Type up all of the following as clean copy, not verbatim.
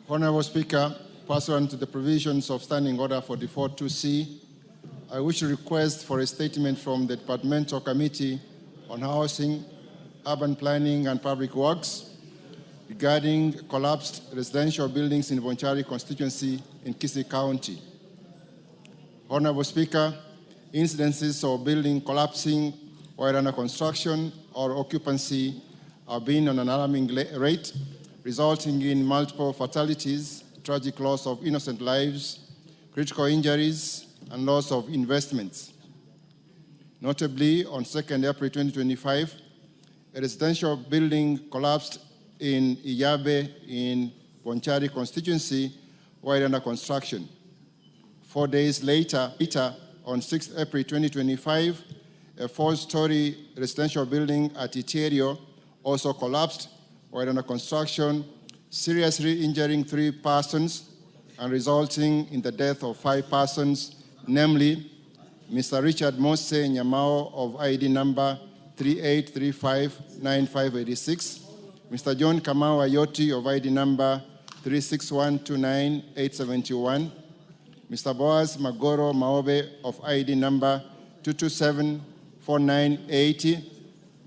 Honorable Speaker, pursuant to the provisions of Standing Order 44-2C, I wish to request for a statement from the Departmental Committee on Housing, Urban Planning and Public Works regarding collapsed residential buildings in Bonchari constituency in Kisii County. Honorable Speaker, incidences of building collapsing while under construction or occupancy are being on an alarming rate, resulting in multiple fatalities, tragic loss of innocent lives, critical injuries, and loss of investments. Notably, on 2nd April 2025, a residential building collapsed in Iyabe in Bonchari constituency while under construction. 4 days later, on 6th April 2025, a 4-story residential building at Iterio also collapsed while under construction, seriously injuring 3 persons and resulting in the death of 5 persons, namely Mr. Richard Mose Nyamao of ID number 38359586, Mr. John Kamau Ayoti of ID number 361298871, Mr. Boaz Magoro Maobe of ID number 2274980,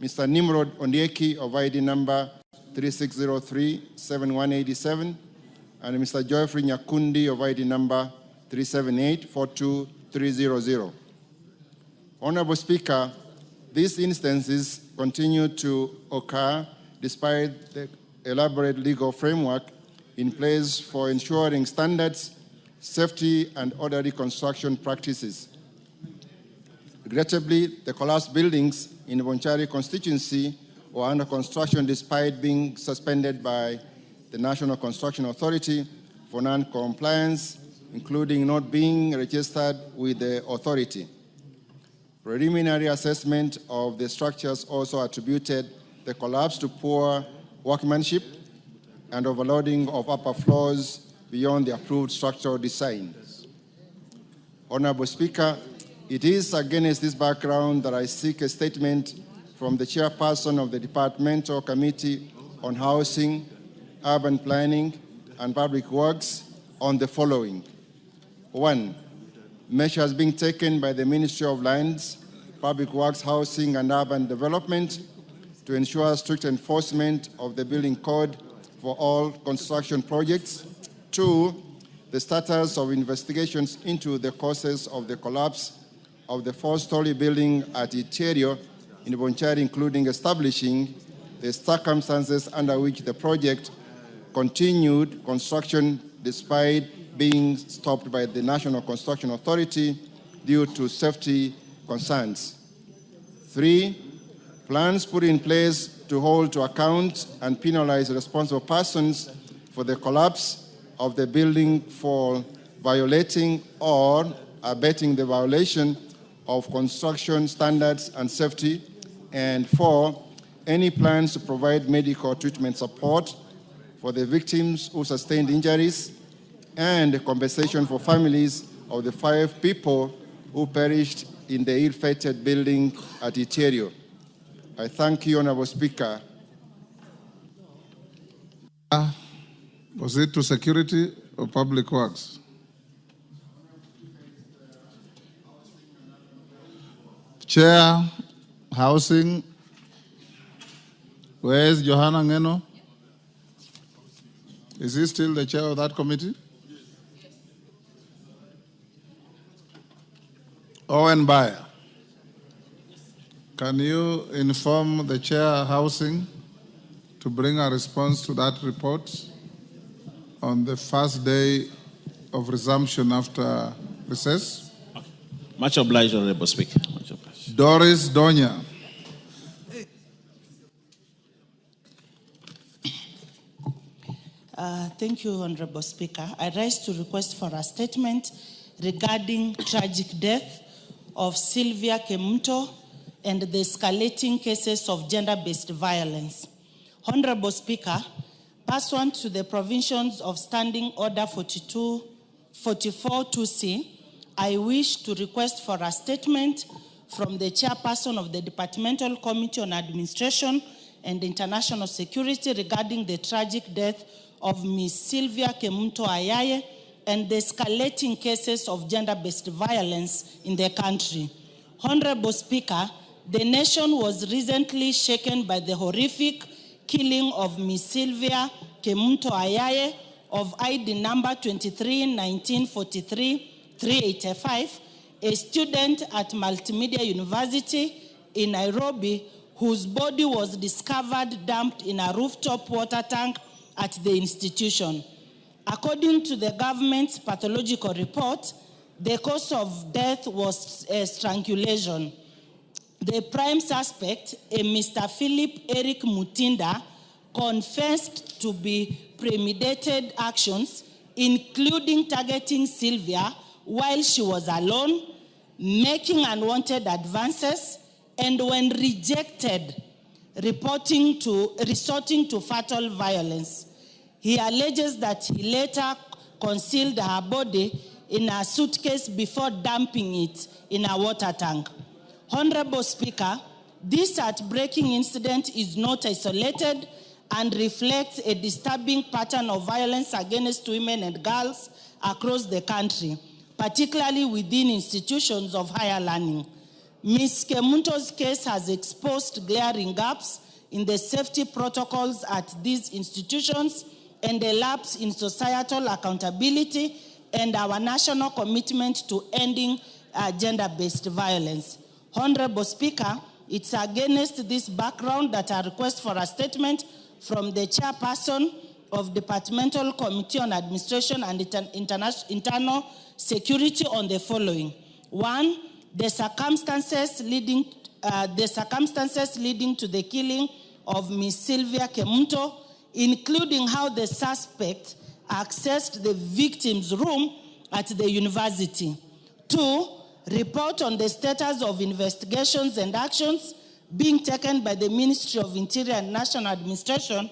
Mr. Nimrod Ondieki of ID number 36037187, and Mr. Geoffrey Nyakundi of ID number 378-42300. Honorable Speaker, these instances continue to occur despite the elaborate legal framework in place for ensuring standards, safety, and orderly construction practices. Regrettably, the collapsed buildings in the Bonchari constituency were under construction despite being suspended by the National Construction Authority for non-compliance, including not being registered with the authority. Preliminary assessment of the structures also attributed the collapse to poor workmanship and overloading of upper floors beyond the approved structural design. Honorable Speaker, it is against this background that I seek a statement from the chairperson of the Departmental Committee on Housing, Urban Planning, and Public Works on the following. 1, measures being taken by the Ministry of Lands, Public Works, Housing, and Urban Development to ensure strict enforcement of the building code for all construction projects. 2, the status of investigations into the causes of the collapse of the 4-story building at Iterio in Bonchari, including establishing the circumstances under which the project continued construction despite being stopped by the National Construction Authority due to safety concerns. 3, plans put in place to hold to account and penalize responsible persons for the collapse of the building for violating or abetting the violation of construction standards and safety. And 4, any plans to provide medical treatment support for the victims who sustained injuries and compensation for families of the 5 people who perished in the ill-fated building at Iterio. I thank you, Honorable Speaker. Was it to security or public works? Chair, housing. Where is Johanna Ngeno? Is he still the chair of that committee? Owen Bayer. Can you inform the chair housing to bring a response to that report on the first day of resumption after recess? Okay. Much obliged, Honorable Speaker. Much obliged. Doris Donya. Thank you, Honorable Speaker. I rise to request for a statement regarding tragic death of Sylvia Kemunto and the escalating cases of gender-based violence. Honorable Speaker, pursuant to the provisions of Standing Order 44-2C, I wish to request for a statement from the chairperson of the Departmental Committee on Administration and International Security regarding the tragic death of Ms. Sylvia Kemunto Ayaye and the escalating cases of gender-based violence in the country. Honorable Speaker, the nation was recently shaken by the horrific killing of Ms. Sylvia Kemunto Ayaye of ID number 23-1943-385, a student at Multimedia University in Nairobi, whose body was discovered dumped in a rooftop water tank at the institution. According to the government's pathological report, the cause of death was strangulation. The prime suspect, a Mr. Philip Eric Mutinda, confessed to be premeditated actions, including targeting Sylvia while she was alone, making unwanted advances, and when rejected, resorting to fatal violence. He alleges that he later concealed her body in a suitcase before dumping it in a water tank. Honorable Speaker, this heartbreaking incident is not isolated and reflects a disturbing pattern of violence against women and girls across the country, particularly within institutions of higher learning. Ms. Kemunto's case has exposed glaring gaps in the safety protocols at these institutions and a lapse in societal accountability and our national commitment to ending gender-based violence. Honorable Speaker, it's against this background that I request for a statement from the chairperson of Departmental Committee on Administration and Internal Security on the following. 1, the circumstances leading to the killing of Ms. Sylvia Kemunto, including how the suspect accessed the victim's room at the university. 2, report on the status of investigations and actions being taken by the Ministry of Interior and National Administration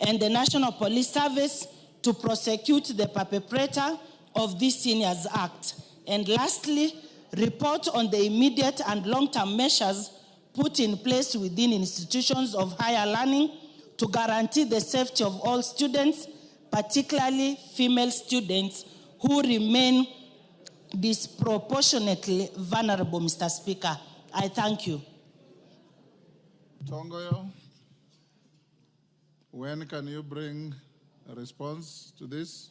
and the National Police Service to prosecute the perpetrator of this heinous act. And lastly, report on the immediate and long-term measures put in place within institutions of higher learning to guarantee the safety of all students, particularly female students who remain disproportionately vulnerable, Mr. Speaker. I thank you. Tongoyo, when can you bring a response to this?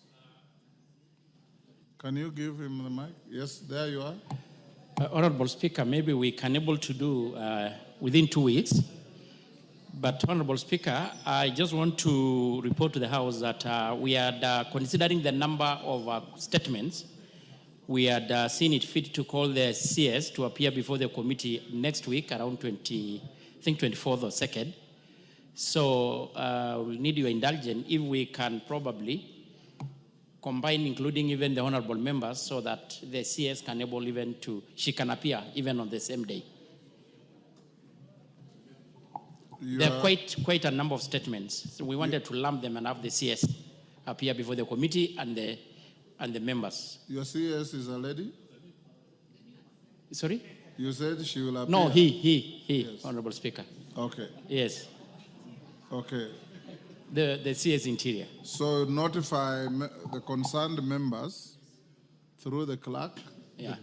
Can you give him the mic? Yes, there you are. Honorable Speaker, maybe we can able to do within 2 weeks. But Honorable Speaker, I just want to report to the House that we are considering the number of statements. We had seen it fit to call the CS to appear before the committee next week around 24th or 2nd. So we'll need your indulgence if we can probably combine, including even the honorable members, so that the CS can able even to, she can appear even on the same day. There are quite a number of statements. So we wanted to lump them and have the CS appear before the committee and the members. Your CS is a lady? Sorry? You said she will appear? No, he, yes. Honorable Speaker. Okay. Yes. Okay. The CS Interior. So notify the concerned members through the clerk. Yeah.